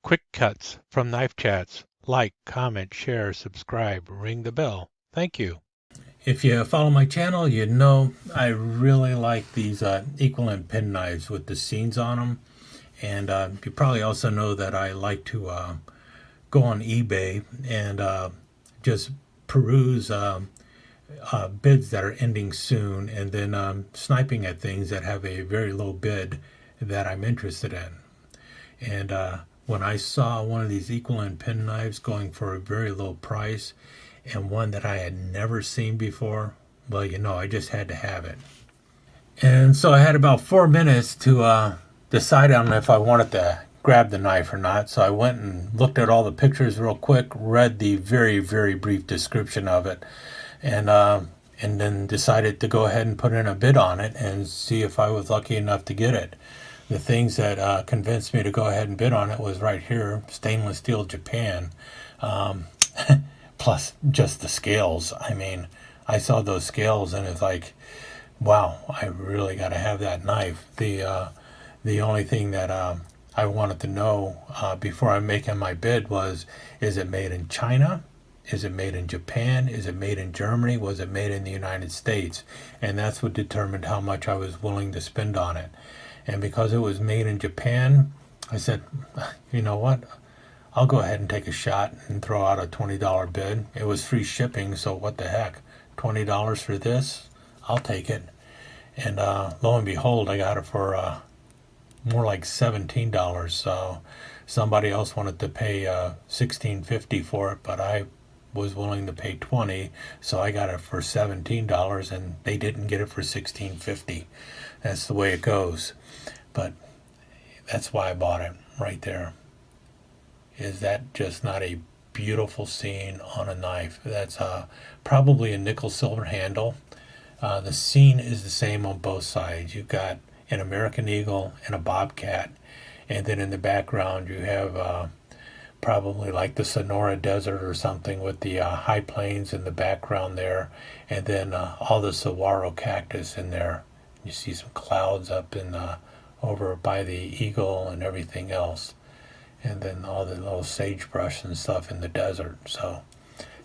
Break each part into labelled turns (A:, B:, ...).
A: quick cuts from Knife Chats. Like, comment, share, subscribe, ring the bell. Thank you.
B: If you follow my channel, you know I really like these equivalent pen knives with the scenes on them. And you probably also know that I like to go on eBay and just peruse bids that are ending soon, and then sniping at things that have a very low bid that I'm interested in. And when I saw one of these equivalent pen knives going for a very low price and one that I had never seen before, well, I just had to have it. And so I had about 4 minutes to decide on if I wanted to grab the knife or not. So I went and looked at all the pictures real quick, read the very, very brief description of it, and then decided to go ahead and put in a bid on it and see if I was lucky enough to get it. The things that convinced me to go ahead and bid on it was right here, stainless steel Japan. Plus just the scales. I mean, I saw those scales and it's like, wow, I really got to have that knife. The only thing that I wanted to know before I'm making my bid was, is it made in China? Is it made in Japan? Is it made in Germany? Was it made in the United States? And that's what determined how much I was willing to spend on it. And because it was made in Japan, I said, you know what? I'll go ahead and take a shot and throw out a $20 bid. It was free shipping, so what the heck? $20 for this? I'll take it. And lo and behold, I got it for more like $17. So somebody else wanted to pay $16.50 for it, but I was willing to pay $20, so I got it for $17, and they didn't get it for $16.50. That's the way it goes. But that's why I bought it right there. Is that just not a beautiful scene on a knife? That's probably a nickel silver handle. The scene is the same on both sides. You've got an American Eagle and a Bobcat, and then in the background you have probably like the Sonora Desert or something with the high plains in the background there, and then all the saguaro cactus in there. You see some clouds up in over by the Eagle and everything else, and then all the little sagebrush and stuff in the desert. So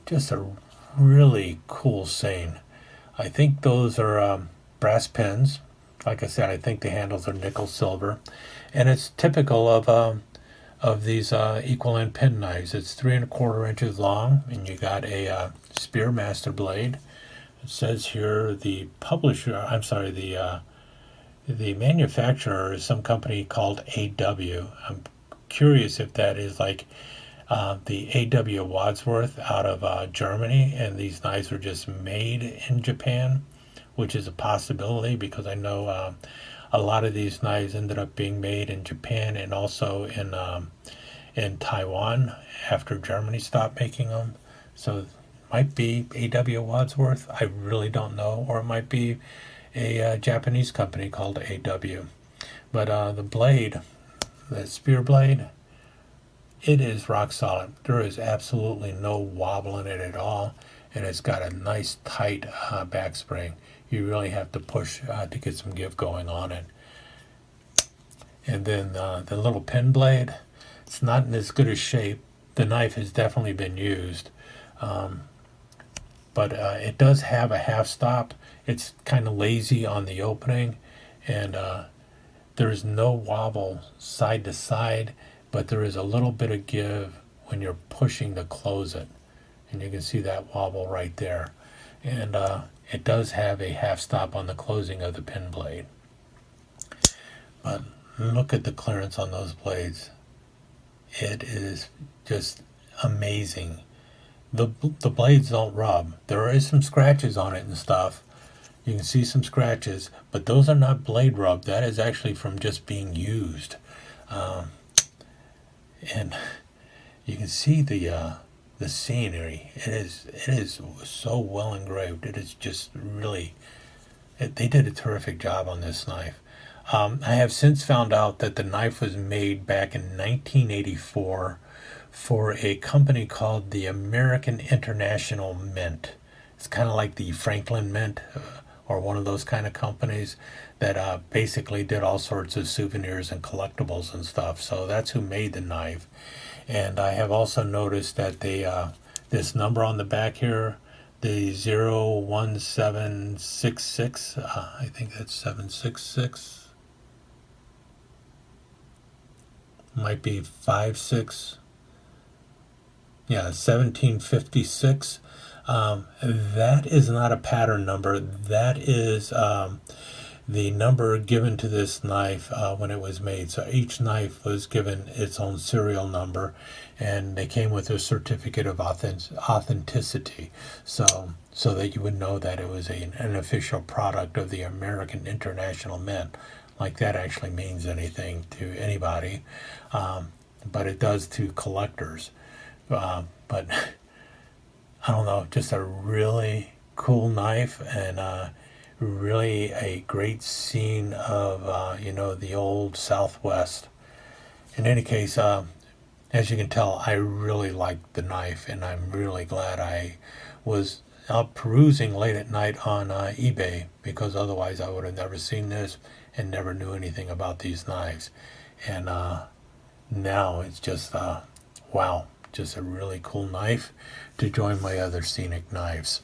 B: just a really cool scene. I think those are brass pins. Like I said, I think the handles are nickel silver, and it's typical of these equivalent pen knives. It's 3¼ inches long, and you got a Spearmaster blade. It says here the manufacturer is some company called AW. I'm curious if that is like the AW Wadsworth out of Germany, and these knives were just made in Japan, which is a possibility because I know a lot of these knives ended up being made in Japan and also in Taiwan after Germany stopped making them. So it might be AW Wadsworth. I really don't know, or it might be a Japanese company called AW. But the blade, the spear blade, it is rock solid. There is absolutely no wobble in it at all, and it's got a nice tight back spring. You really have to push to get some give going on it. And then the little pen blade, it's not in as good a shape. The knife has definitely been used, but it does have a half stop. It's kind of lazy on the opening, and there's no wobble side to side, but there is a little bit of give when you're pushing to close it, and you can see that wobble right there. And it does have a half stop on the closing of the pen blade. But look at the clearance on those blades. It is just amazing. The blades don't rub. There is some scratches on it and stuff. You can see some scratches, but those are not blade rub. That is actually from just being used. And you can see the scenery. It is so well engraved. It is just really, they did a terrific job on this knife. I have since found out that the knife was made back in 1984 for a company called the American International Mint. It's kind of like the Franklin Mint or one of those kind of companies that basically did all sorts of souvenirs and collectibles and stuff. So that's who made the knife. And I have also noticed that this number on the back here, the 01766, I think that's 766, might be 56, yeah, 1756. That is not a pattern number. That is the number given to this knife when it was made. So each knife was given its own serial number, and they came with a certificate of authenticity, so that you would know that it was an official product of the American International Mint. Like that actually means anything to anybody, but it does to collectors. But I don't know, just a really cool knife, and really a great scene of the old Southwest. In any case, as you can tell, I really liked the knife, and I'm really glad I was out perusing late at night on eBay, because otherwise I would have never seen this and never knew anything about these knives. And now it's just wow, just a really cool knife to join my other scenic knives.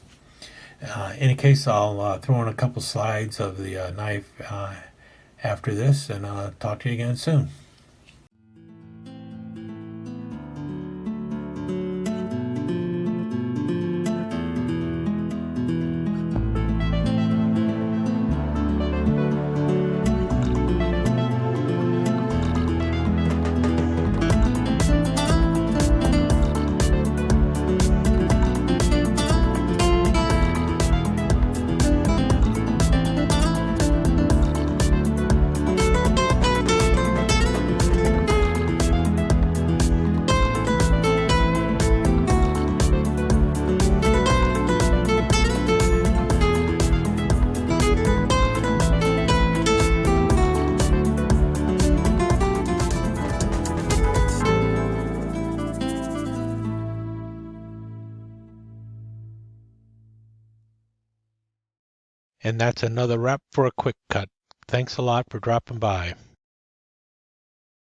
B: In any case, I'll throw in a couple slides of the knife after this, and talk to you again soon.
A: And that's another wrap for a quick cut. Thanks a lot for dropping by.